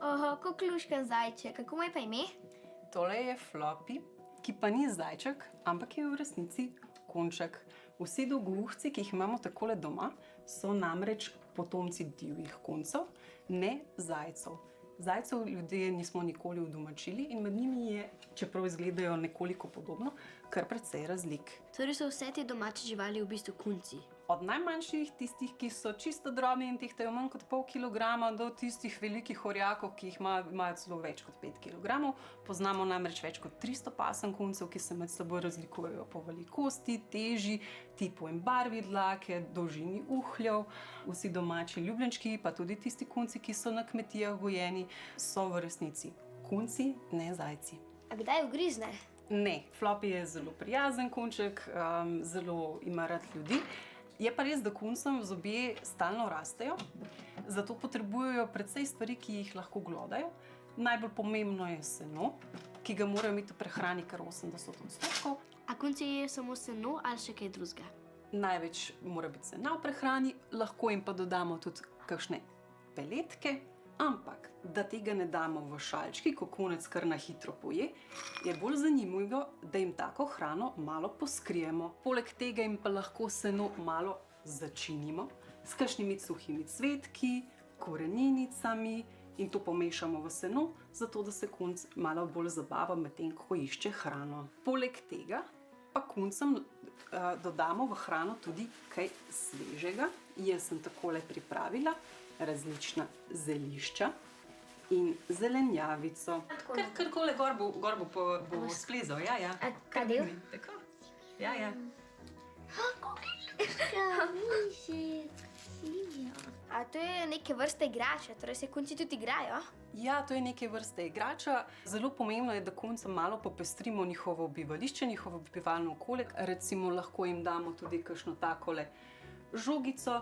Oho, kukluška zajček, kako mu je pa ime? Tole je Floppy, ki pa ni zajček, ampak je v resnici kunček. Vsi dolgouhci, ki jih imamo takole doma, so namreč potomci divjih kuncev, ne zajcev. Zajcev ljudje nismo nikoli udomačili in med njimi je, čeprav izgledajo nekoliko podobno, kar precej razlik. Torej so vse te domače živali v bistvu kunci. Od najmanjših, tistih, ki so čisto drobni in tehtajo manj kot pol kilograma, do tistih velikih orjakov, ki jih imajo celo več kot 5 kilogramov. Poznamo namreč več kot 300 pasem kuncev, ki se med seboj razlikujejo po velikosti, teži, tipu in barvi dlake, dolžini uhljev. Vsi domači ljubljenčki, pa tudi tisti kunci, ki so na kmetijah gojeni, so v resnici kunci, ne zajci. A kdaj ugrizne? Ne, Floppy je zelo prijazen kunček, zelo ima rad ljudi. Je pa res, da kuncem zobje stalno rastejo, zato potrebujejo precej stvari, ki jih lahko glodajo. Najbolj pomembno je seno, ki ga morajo imeti v prehrani kar 80%. A kunci jejo samo seno ali še kaj drugega? Največ mora biti sena v prehrani, lahko jim pa dodamo tudi kakšne peletke, ampak da tega ne damo v šalčki, ko kunec kar na hitro poje, je bolj zanimivo, da jim tako hrano malo poskrijemo. Poleg tega jim pa lahko seno malo začinimo s kakšnimi suhimi cvetki, koreninicami in to pomešamo v seno, zato da se kunc malo bolj zabava medtem, ko išče hrano. Poleg tega pa kuncem dodamo v hrano tudi kaj svežega. Jaz sem takole pripravila različna zelišča in zelenjavico. Karkole gor bo splezal, ja. A ta del? Tako, ja. A to je neke vrste igrača, torej se kunci tudi igrajo? Ja, to je neke vrste igrača. Zelo pomembno je, da kuncem malo popestrimo njihovo bivališče, njihovo bivalno okolje. Recimo lahko jim damo tudi kakšno takole žogico,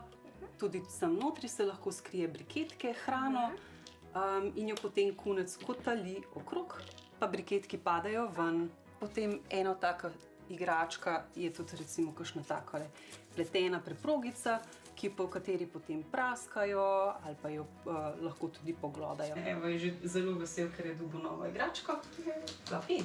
tudi sem notri se lahko skrije briketke, hrano in jo potem kunec kotali okrog, pa briketki padajo ven. Potem ena taka igračka je tudi recimo kakšna takole pletena preprogica, v kateri potem praskajo ali pa jo lahko tudi poglodajo. Evo je že zelo vesel, ker je dobil novo igračko. Floppy.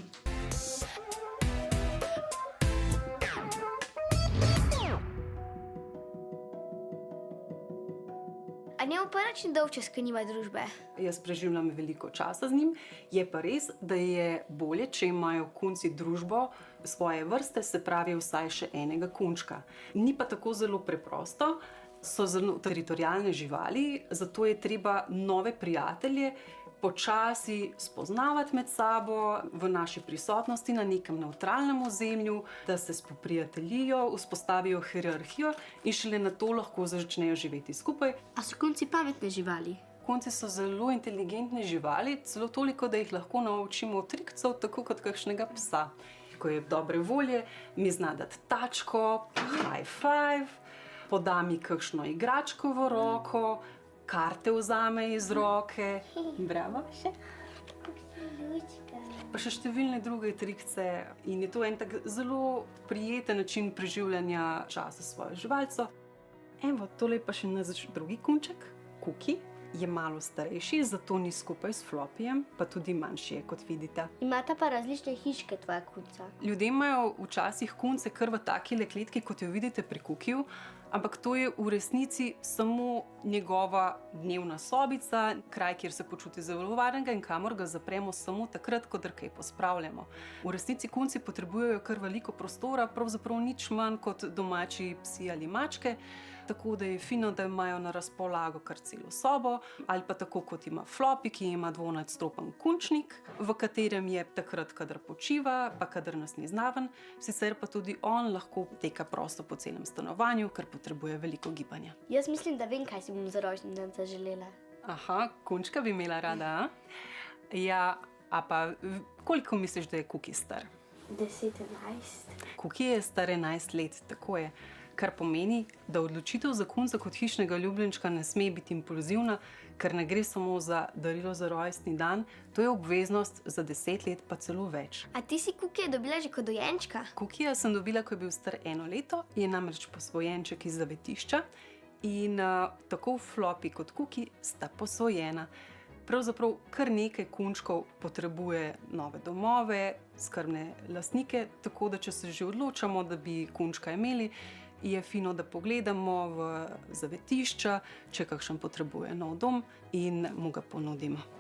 A njemu pa nič ni dolgčas, ko nima družbe? Jaz preživljam veliko časa z njim. Je pa res, da je bolje, če imajo kunci družbo svoje vrste, se pravi vsaj še enega kunčka. Ni pa tako zelo preprosto. So zelo teritorialne živali, zato je treba nove prijatelje počasi spoznavati med sabo v naši prisotnosti na nekem nevtralnem ozemlju, da se spoprijateljijo, vzpostavijo hierarhijo in šele nato lahko začnejo živeti skupaj. A so kunci pametne živali? Kunci so zelo inteligentne živali, celo toliko, da jih lahko naučimo trikcev, tako kot kakšnega psa. Ko je dobre volje, mi zna dati tačko, high five, poda mi kakšno igračko v roko, karte vzame iz roke. Bravo. Pa še številne druge trikce in je to en tak zelo prijeten način preživljanja časa s svojo živalco. Evo, tole je pa še naš drugi kunček, Kuki. Je malo starejši, zato ni skupaj s Floppyjem, pa tudi manjši je, kot vidite. Imata pa različne hiške tvoja kunca. Ljudje imajo včasih kunce kar v takile kletki, kot jo vidite pri Kukiju, ampak to je v resnici samo njegova dnevna sobica, kraj, kjer se počuti zelo varnega in kamor ga zapremo samo takrat, kadar kaj pospravljamo. V resnici kunci potrebujejo kar veliko prostora, pravzaprav nič manj kot domači psi ali mačke, tako da je fino, da imajo na razpolago kar celo sobo, ali pa tako kot ima Floppy, ki ima dvonadstopen kunčnik, v katerem je takrat, kadar počiva, pa kadar nas ni zraven, sicer pa tudi on lahko teka prosto po celem stanovanju, ker potrebuje veliko gibanja. Jaz mislim, da vem, kaj si bom za rojstni zaželela. Aha, kunčka bi imela rada, a? Ja, a pa koliko misliš, da je Kuki star? 10-11. Kuki je star 11 let, tako je. Kar pomeni, da odločitev za kunca kot hišnega ljubljenčka ne sme biti impulzivna, ker ne gre samo za darilo za rojstni dan, to je obveznost za 10 let pa celo več. A ti si Kukija dobila že kot dojenčka? Kukija sem dobila, ko je bil star 1 leto, je namreč posvojenček iz zavetišča in tako Floppy kot Kuki sta posvojena. pravzaprav kar nekaj kunčkov potrebuje nove domove, skrbne lastnike, tako da če se že odločamo, da bi kunčka imeli, je fino, da pogledamo v zavetišča, če kakšen potrebuje nov dom in mu ga ponudimo.